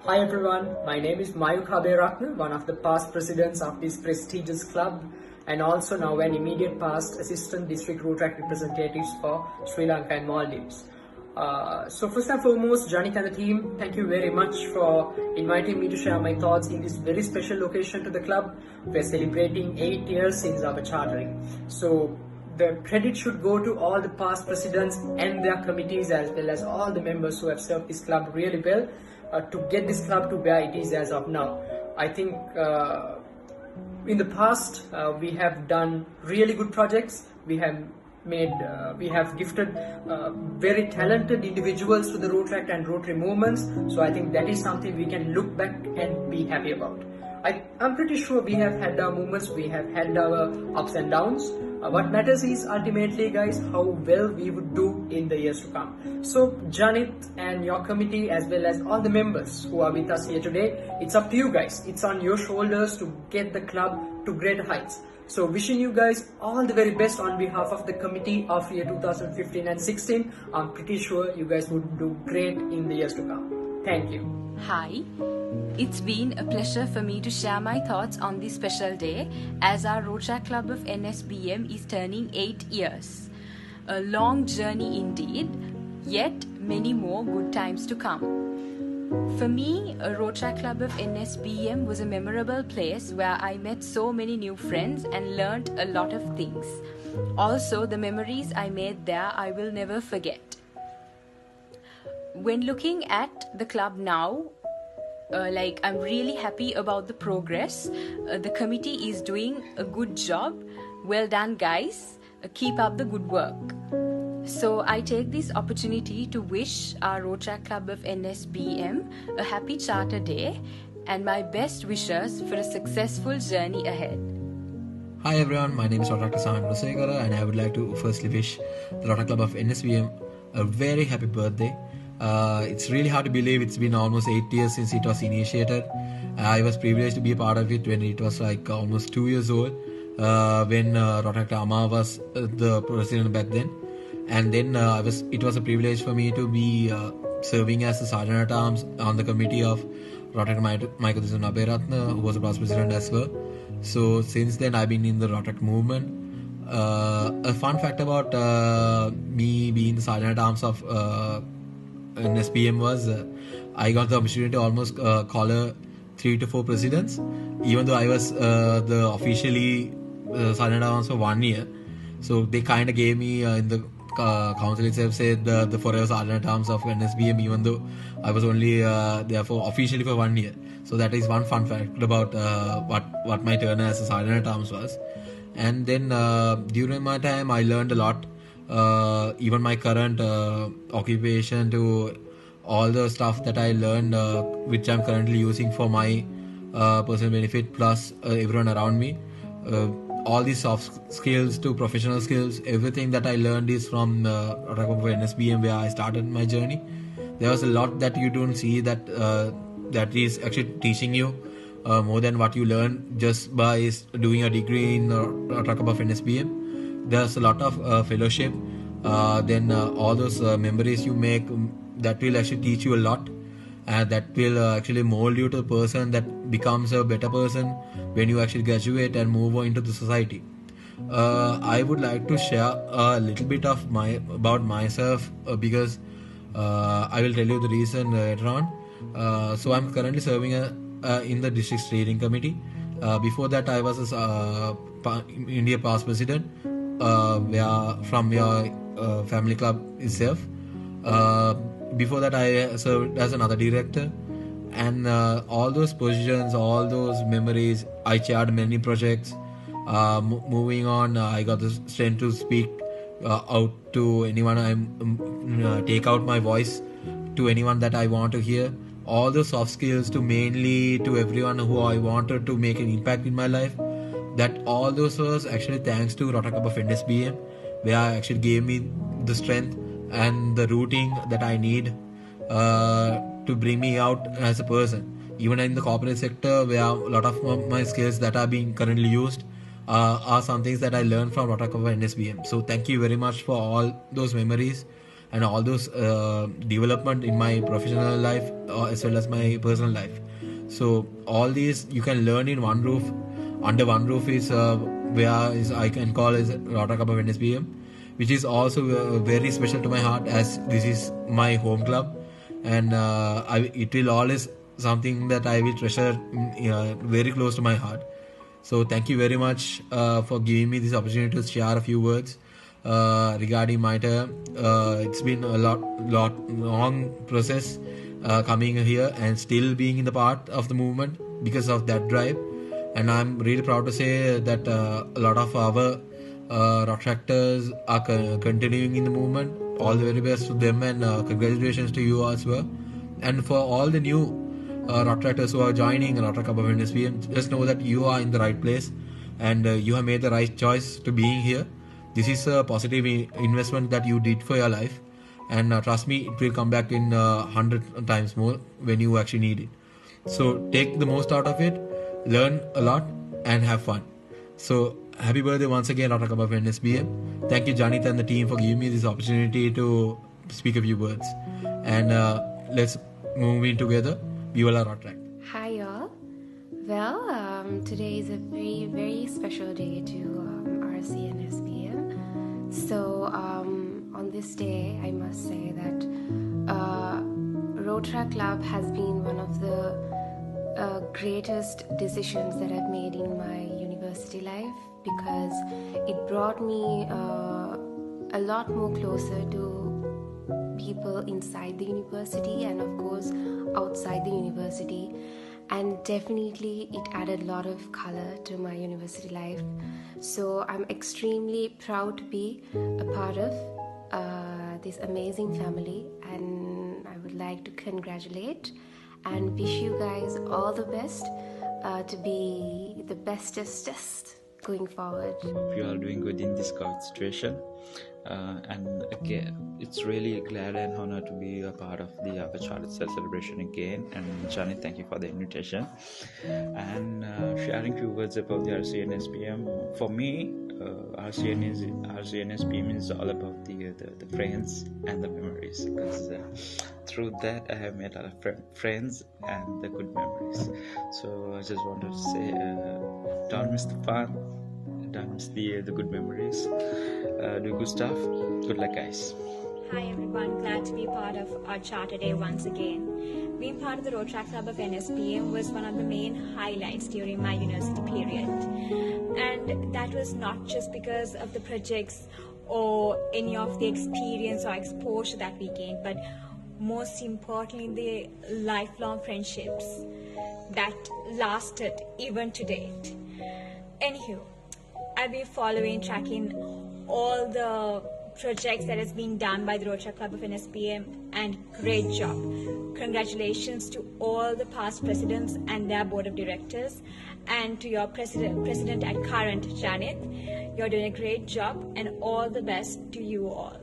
Hi everyone, my name is Mayuk Haberatna, one of the past presidents of this prestigious club and also now an immediate past assistant district road track representatives for Sri Lanka and Maldives. So first and foremost, Janik and the team, thank you very much for inviting me to share my thoughts in this very special location to the club. We're celebrating 8 years since our chartering. So the credit should go to all the past presidents and their committees as well as all the members who have served this club really well to get this club to where it is as of now. I think in the past we have done really good projects. We have gifted very talented individuals to the road track and Rotary movements. So I think that is something we can look back and be happy about. I'm pretty sure we have had our moments, we have had our ups and downs. What matters is ultimately, guys, how well we would do in the years to come. So Janit and your committee as well as all the members who are with us here today, it's up to you guys. It's on your shoulders to get the club to greater heights. So wishing you guys all the very best on behalf of the committee of year 2015 and 16. I'm pretty sure you guys would do great in the years to come. Thank you. Hi, it's been a pleasure for me to share my thoughts on this special day as our Road Track Club of NSBM is turning 8 years. A long journey indeed, yet many more good times to come. For me, a Road Track Club of NSBM was a memorable place where I met so many new friends and learned a lot of things. Also, the memories I made there I will never forget. When looking at the club now, I'm really happy about the progress. The committee is doing a good job. Well done, guys. Keep up the good work. So I take this opportunity to wish our Road Track Club of NSBM a happy Charter Day and my best wishes for a successful journey ahead. Hi everyone, my name is Dr. Saman Rasegara and I would like to firstly wish the Road Track Club of NSBM a very happy birthday. It's really hard to believe it's been almost 8 years since it was initiated. I was privileged to be a part of it when it was like almost 2 years old when Rotak Ama was the president back then. And then it was a privilege for me to be serving as the Sergeant at Arms on the committee of Rotak Michael Haberatna, who was the past president as well. So since then I've been in the Rotak movement. A fun fact about me being the Sergeant at Arms of NSBM was I got the opportunity to almost collar 3 to 4 presidents, even though I was the officially Sergeant at Arms for 1 year. So they kind of gave me in the council itself said the forever Sergeant at Arms of NSBM, even though I was only there for officially for 1 year. So that is one fun fact about what my turn as a Sergeant at Arms was. And then during my time I learned a lot. Even my current occupation to all the stuff that I learned which I'm currently using for my personal benefit plus everyone around me. All these soft skills to professional skills, everything that I learned is from NSBM where I started my journey. There was a lot that you don't see that is actually teaching you more than what you learn just by doing a degree in Road of NSBM. There's a lot of fellowship, then all those memories you make that will actually teach you a lot, and that will actually mold you to a person that becomes a better person when you actually graduate and move on into the society. I would like to share a little bit of about myself because I will tell you the reason later on. So I'm currently serving in the district steering committee. Before that I was a India past president from your family club itself. Before that I served as another director, and all those positions, all those memories, I chaired many projects. Moving on, I got the strength to speak out to anyone. Take out my voice to anyone that I want to hear. All the soft skills to mainly to everyone who I wanted to make an impact in my life. That all those was actually thanks to Road Track Club of NSBM, where actually gave me the strength and the rooting that I need to bring me out as a person. Even in the corporate sector, where a lot of my skills that are being currently used are some things that I learned from Road Track Club of NSBM. So thank you very much for all those memories and all those development in my professional life as well as my personal life. So all these you can learn in one roof. Under one roof is where is I can call as Rotary Club of NSBM, which is also very special to my heart, as this is my home club, and it will always something that I will treasure very close to my heart. So thank you very much for giving me this opportunity to share a few words regarding my term. It's been a long process coming here and still being in the part of the movement because of that drive. And I'm really proud to say that a lot of our Rotractors are continuing in the movement. All the very best to them, and congratulations to you as well. And for all the new Rotractors who are joining Rotary Club of NSBM, just know that you are in the right place, and you have made the right choice to being here. This is a positive investment that you did for your life, and trust me, it will come back in 100 times more when you actually need it. So take the most out of it, learn a lot, and have fun. So happy birthday once again, Rotary Club of NSBM. Thank you, Janit and the team, for giving me this opportunity to speak a few words. And let's move in together. Viva Rotrac. Hi all. Well, today is a very, very special day to RC and SBM. So on this day, I must say that Rotary Club has been one of the greatest decisions that I've made in my university life, because it brought me a lot more closer to people inside the university and of course outside the university, and definitely it added a lot of color to my university life. So I'm extremely proud to be a part of this amazing family, and I would like to congratulate and wish you guys all the best to be the bestest going forward. Hope you are doing good in this COVID situation. And again, it's really glad and honor to be a part of the Upper Chartered celebration again. And Johnny, thank you for the invitation and sharing few words about the RCN SPM. For me, RCN SPM is all about the friends and the memories, because through that I have made a lot of friends and the good memories. So I just wanted to say, don't miss the fun, don't miss the good memories. Do good stuff. Good luck, guys. Hi everyone, glad to be part of our Charter Day once again. Being part of the Rotary Club of NSBM was one of the main highlights during my university period. And that was not just because of the projects or any of the experience or exposure that we gained, but most importantly, the lifelong friendships that lasted even to date. Anywho, I'll be tracking all the projects that has been done by the Rotary Club of NSBM, and great job. Congratulations to all the past presidents and their board of directors, and to your president at current, Janit. You're doing a great job, and all the best to you all.